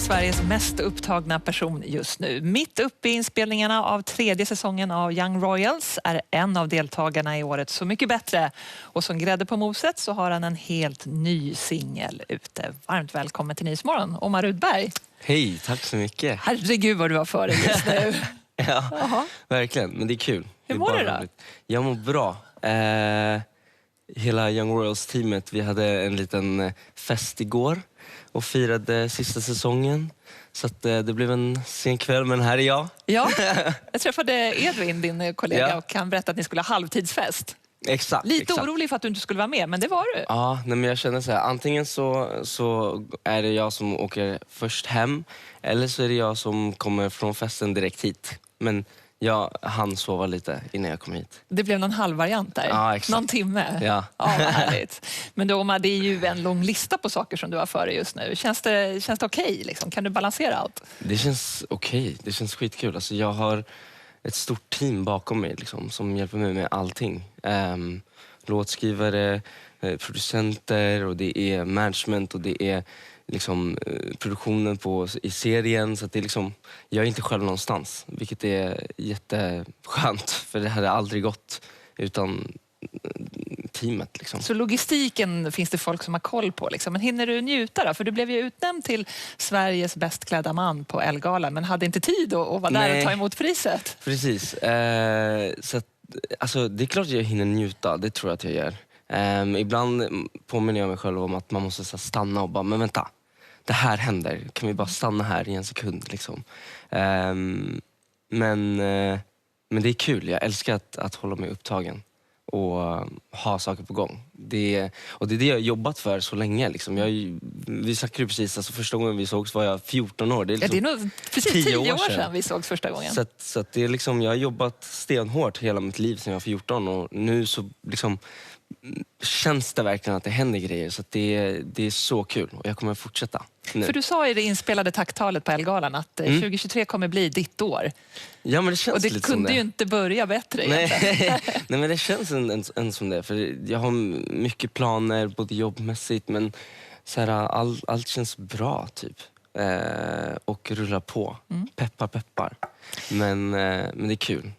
Sveriges mest upptagna person just nu. Mitt uppe i inspelningarna av 3:e säsongen av Young Royals är en av deltagarna i året Så mycket bättre. Och som grädde på moset så har han en helt ny singel ute. Varmt välkommen till Nyhetsmorgon, Omar Rudberg. Hej, tack så mycket. Herregud vad du har för dig just nu. Ja, verkligen. Men det är kul. Hur mår du då? Jag mår bra. Hela Young Royals-teamet, vi hade en liten fest igår och firade sista säsongen. Så att, det blev en sen kväll, men här är jag. Ja, jag träffade Edvin, din kollega, Ja. och han berättade att ni skulle ha halvtidsfest. Exakt. Lite exakt. orolig för att du inte skulle vara med, men det var du. Ja, nej, men jag känner så här, antingen så är det jag som åker först hem, eller så är det jag som kommer från festen direkt hit. Men jag hann sova lite innan jag kom hit. Det blev någon halvvariant där. Ja, exakt. Någon timme. Ja. Ja, vad härligt. Men då, Omar, det är ju en lång lista på saker som du har för dig just nu. Känns det okej, liksom? Kan du balansera allt? Det känns okej. Det känns skitkul. Alltså, jag har ett stort team bakom mig liksom, som hjälper mig med allting. Låtskrivare, producenter, och det är management, och det är liksom, produktionen i serien. Så att det är liksom, jag är inte själv någonstans, vilket är jätteskönt, för det hade aldrig gått utan teamet. Liksom. Så logistiken finns det folk som har koll på. Liksom. Men hinner du njuta då? För du blev ju utnämnd till Sveriges bäst klädda man på Ellegalan, men hade inte tid att vara där och ta emot priset. Precis. Så att, alltså, det är klart att jag hinner njuta, det tror jag att jag gör. Ibland påminner jag mig själv om att man måste så, stanna och bara, men vänta, det här händer. Kan vi bara stanna här i en sekund? Liksom. Men det är kul, jag älskar att hålla mig upptagen och ha saker på gång. Det är det jag har jobbat för så länge. Liksom. Vi snackade precis, alltså, första gången vi sågs var jag 14 år. Det är, liksom det är nog precis 10 år sedan vi sågs första gången. Så att det är liksom, jag har jobbat stenhårt hela mitt liv sedan jag var 14, och nu så liksom känns det verkligen att det händer grejer, så att det är så kul, och jag kommer att fortsätta nu. För du sa i det inspelade tacktalet på Ellegalan att 2023 kommer bli ditt år. Ja, men det känns, och det lite kunde som ju inte börja bättre. Nej, men det känns en som det, för jag har mycket planer både jobbmässigt, men så här, allt känns bra typ. Och rullar på. Peppar. Men det är kul.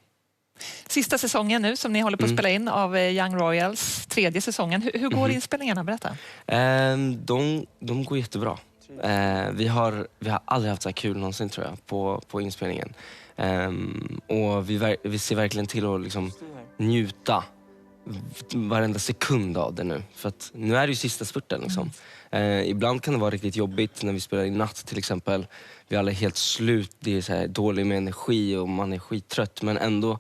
Sista säsongen nu som ni håller på att spela in av Young Royals, 3:e säsongen. Hur går inspelningarna? Berätta. De går jättebra. Vi har aldrig haft så här kul någonsin, tror jag, på inspelningen. Och vi ser verkligen till att liksom njuta varenda sekund av det nu. För att nu är det ju sista spurten. Liksom. Ibland kan det vara riktigt jobbigt när vi spelar i natt till exempel. Vi alla är helt slut, det är så här dålig med energi och man är skittrött, men ändå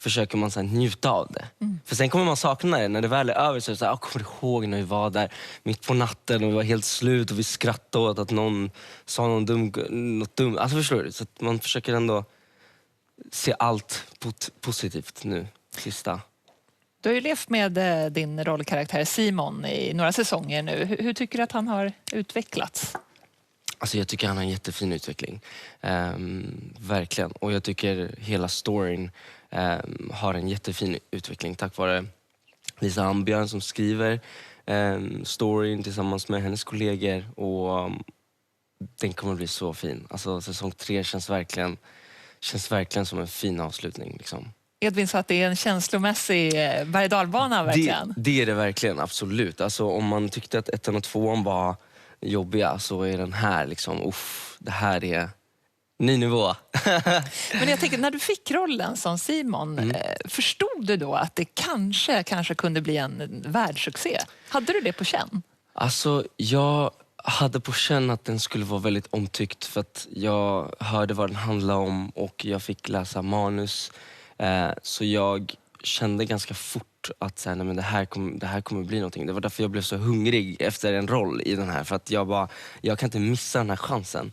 försöker man så här njuta av det. För sen kommer man sakna det. När det väl är över så är det så här, kommer du ihåg när vi var där mitt på natten och vi var helt slut och vi skrattade åt att någon sa något dumt. Alltså, förstår du? Så att man försöker ändå se allt positivt nu, sista. Du har ju levt med din rollkaraktär Simon i några säsonger nu. Hur tycker du att han har utvecklats? Alltså, jag tycker han har en jättefin utveckling. Verkligen. Och jag tycker hela storyn har en jättefin utveckling tack vare Lisa Ambjörn som skriver storyn tillsammans med hennes kollegor, och den kommer att bli så fin. Alltså, säsong 3 känns verkligen som en fin avslutning. Liksom. Edvin sa att det är en känslomässig berg- och dalbana verkligen. Det är det verkligen, absolut. Alltså, om man tyckte att 1 och 2 var jobbiga, så är den här liksom, det här är ny nivå. Men jag tänker, när du fick rollen som Simon, förstod du då att det kanske kunde bli en världssuccé? Hade du det på känn? Alltså, jag hade på känn att den skulle vara väldigt omtyckt, för att jag hörde vad den handlade om och jag fick läsa manus. Så jag kände ganska fort att så här, nej, men det här kommer bli någonting. Det var därför jag blev så hungrig efter en roll i den här, för att jag kan inte missa den här chansen.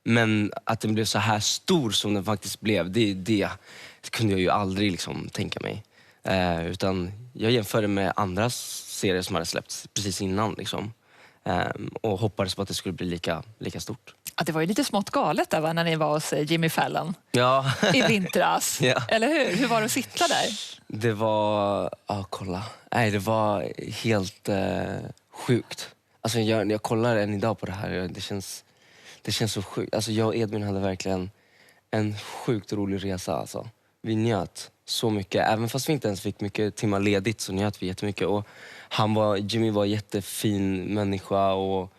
Men att den blev så här stor som den faktiskt blev, det kunde jag ju aldrig liksom tänka mig. Utan jag jämförde med andra serier som hade släppts precis innan liksom. Och hoppades på att det skulle bli lika stort. Ja, det var ju lite smått galet där, va, när ni var hos Jimmy Fallon i vintras. Ja. Eller hur? Hur var det att sitta där? Det var... kolla. Nej, det var helt sjukt. Alltså jag kollar än idag på det här. Det känns så sjukt. Alltså jag och Edvin hade verkligen en sjukt rolig resa. Alltså. Vi njöt så mycket. Även fast vi inte ens fick mycket timmar ledigt så njöt vi jättemycket. Och Jimmy var en jättefin människa. Och,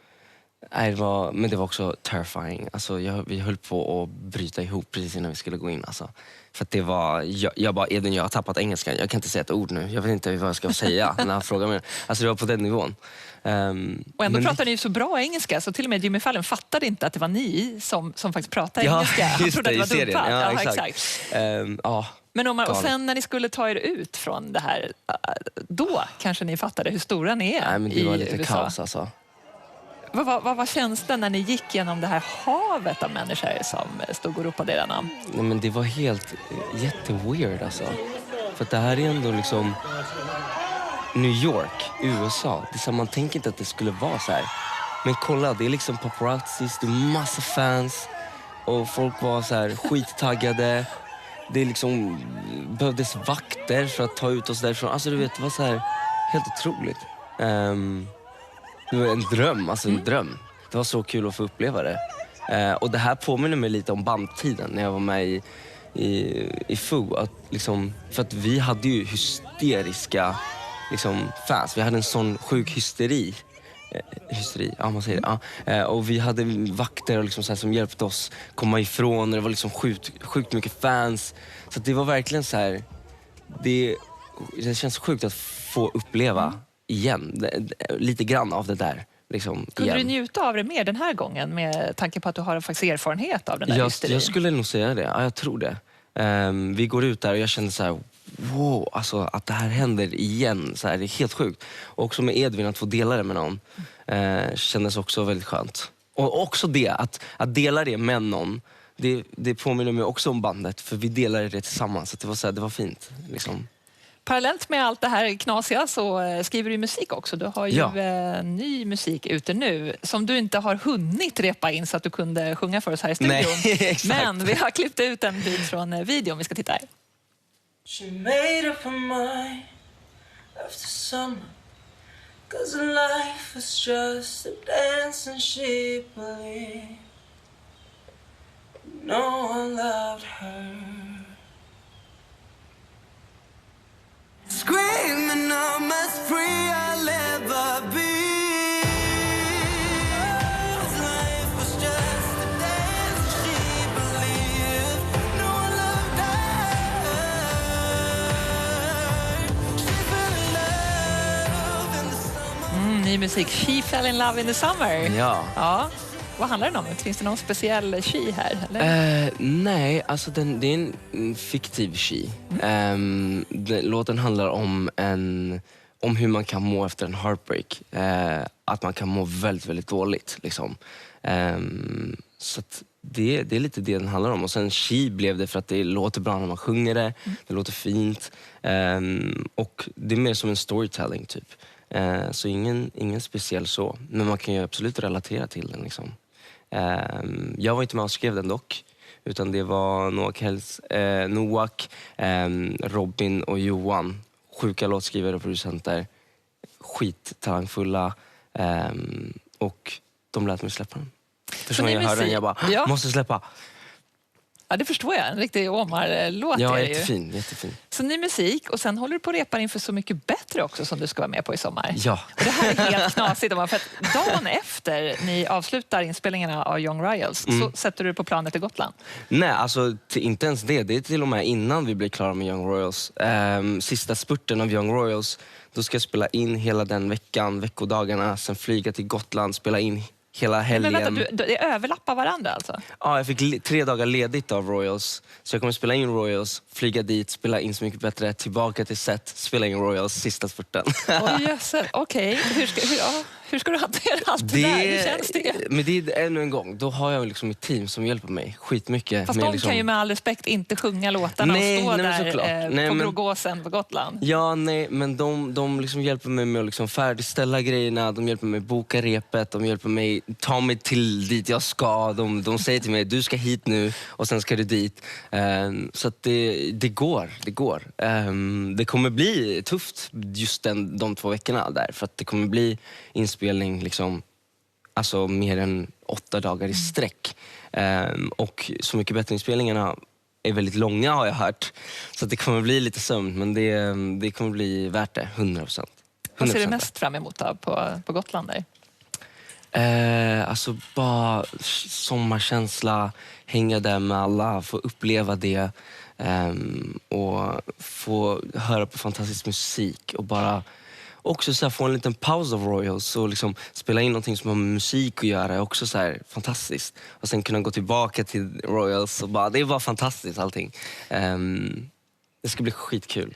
men det var också terrifying. Alltså, vi höll på att bryta ihop precis innan vi skulle gå in. Alltså. För att det var... Edvin, jag har tappat engelska. Jag kan inte säga ett ord nu. Jag vet inte vad jag ska säga när han frågar mig. Alltså det var på den nivån. Och ändå pratar ni ju så bra engelska så till och med Jimmy Fallon fattade inte att det var ni som faktiskt pratade engelska. Han trodde att det var dumpat. Ja, exakt. Men och sen när ni skulle ta er ut från det här, då kanske ni fattade hur stora ni är. Nej, men det var lite USA. kaos alltså. Vad var känslan när ni gick genom det här havet av människor som stod och ropade era namn? Nej, men det var helt jätteweird alltså. För att det här är ändå liksom New York, USA. Det är så, man tänker inte att det skulle vara så här. Men kolla, det är liksom paparazzis, det är massa fans. Och folk var så här skittaggade. Det liksom behövdes vakter för att ta ut oss därifrån. Alltså du vet, det var så här helt otroligt. Det var en dröm, alltså en dröm. Det var så kul att få uppleva det. Och det här påminner mig lite om bandtiden när jag var med i Foo. Att liksom, för att vi hade ju hysteriska liksom, fans. Vi hade en sån sjuk hysteri, ja man säger det. Ja. Och vi hade vakter och liksom så här, som hjälpte oss komma ifrån. Det var liksom sjukt mycket fans. Så det var verkligen så här. Det känns sjukt att få uppleva igen lite grann av det där. Liksom, kunde du njuta av det mer den här gången med tanke på att du har faktiskt erfarenhet av den där hysterin? Jag skulle nog säga det. Ja, jag tror det. Vi går ut där och jag kände så här, wow, alltså att det här händer igen. Så här, det är helt sjukt. Och också med Edvin, att få dela det med någon kändes också väldigt skönt. Och också det, att dela det med någon, det påminner mig också om bandet. För vi delade det tillsammans. Så det var, så här, det var fint. Liksom. Parallellt med allt det här knasiga så skriver du musik också. Du har ju ny musik ute nu som du inte har hunnit repa in så att du kunde sjunga för oss här i studion. Nej, men vi har klippt ut en bit från videon. Vi ska titta här. She made up her mind after summer, 'cause life was just a dance and she believed no one loved her. Screaming I'm as free I'll ever be. Life was just a dance and she believed no one loved her. She fell in love in the summer. Ny musik. She fell in love in the summer. Ja. Vad handlar den om? Finns det någon speciell she här? Eller? Nej, alltså det är en fiktiv she. Låten handlar om hur man kan må efter en heartbreak. Att man kan må väldigt, väldigt dåligt. Liksom. Så att det är lite det den handlar om. Och sen she blev det för att det låter bra när man sjunger det. Det låter fint. Och det är mer som en storytelling typ. Så ingen speciell så. Men man kan ju absolut relatera till den liksom. Jag var inte med och skrev den dock. Utan det var Noak, Robin och Johan. Sjuka låtskrivare och producenter. Skittalangfulla. Och de lät mig släppa den. Först när jag hörde den, jag bara, måste släppa. Ja, det förstår jag. En riktig Omar-låt ja, är det jättefin, ju. Jättefin. Så ny musik och sen håller du på att repa inför Så mycket bättre också som du ska vara med på i sommar. Ja. Och det här är helt knasigt. För att dagen efter ni avslutar inspelningarna av Young Royals så sätter du på planet till Gotland. Nej, alltså inte ens det. Det är till och med innan vi blir klara med Young Royals. Sista spurten av Young Royals, då ska jag spela in hela den veckodagarna, sen flyga till Gotland, spela in hela helgen. Men vänta, det överlappar varandra alltså? Ja, jag fick 3 dagar ledigt av Royals. Så jag kommer spela in Royals, flyga dit, spela in Så mycket bättre, tillbaka till set, spela in Royals, sista spurten. Okej. Hur ska du hantera allt det där? Hur känns det? Men det är ännu en gång, då har jag liksom ett team som hjälper mig skitmycket. Fast de liksom... kan ju med all respekt inte sjunga låtarna och stå där på Brogåsen på Gotland. Ja, nej, men de liksom hjälper mig med att liksom färdigställa grejerna, de hjälper mig boka repet, de hjälper mig ta mig till dit jag ska. De säger till mig, du ska hit nu och sen ska du dit. Så att det går. Det kommer bli tufft just de 2 veckorna där. För att det kommer bli inspelning liksom, alltså mer än 8 dagar i sträck. Och Så mycket bättre inspelningarna är väldigt långa har jag hört. Så att det kommer bli lite sömn, men det kommer bli värt det, 100%. Vad ser du mest fram emot då på Gotland där? Alltså bara sommarkänsla, hänga där med alla, få uppleva det och få höra på fantastisk musik och bara också så här, få en liten paus av Royals och liksom spela in någonting som har med musik att göra är också så här fantastiskt. Och sen kunna gå tillbaka till Royals och bara, det är bara fantastiskt allting. Det ska bli skitkul.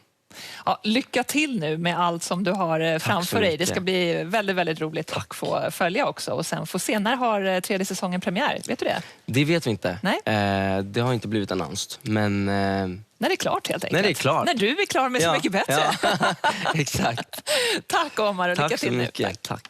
Ja, lycka till nu med allt som du har framför dig. Det ska bli väldigt, väldigt roligt att få följa också. Och sen få se, när har 3:e säsongen premiär? Vet du det? Det vet vi inte. Nej. Det har inte blivit annonsed. Men, när det är klart helt enkelt. När det är klart. När du är klar med Så mycket bättre. Ja. Exakt. Tack Omar och lycka Tack till så nu. mycket. Tack.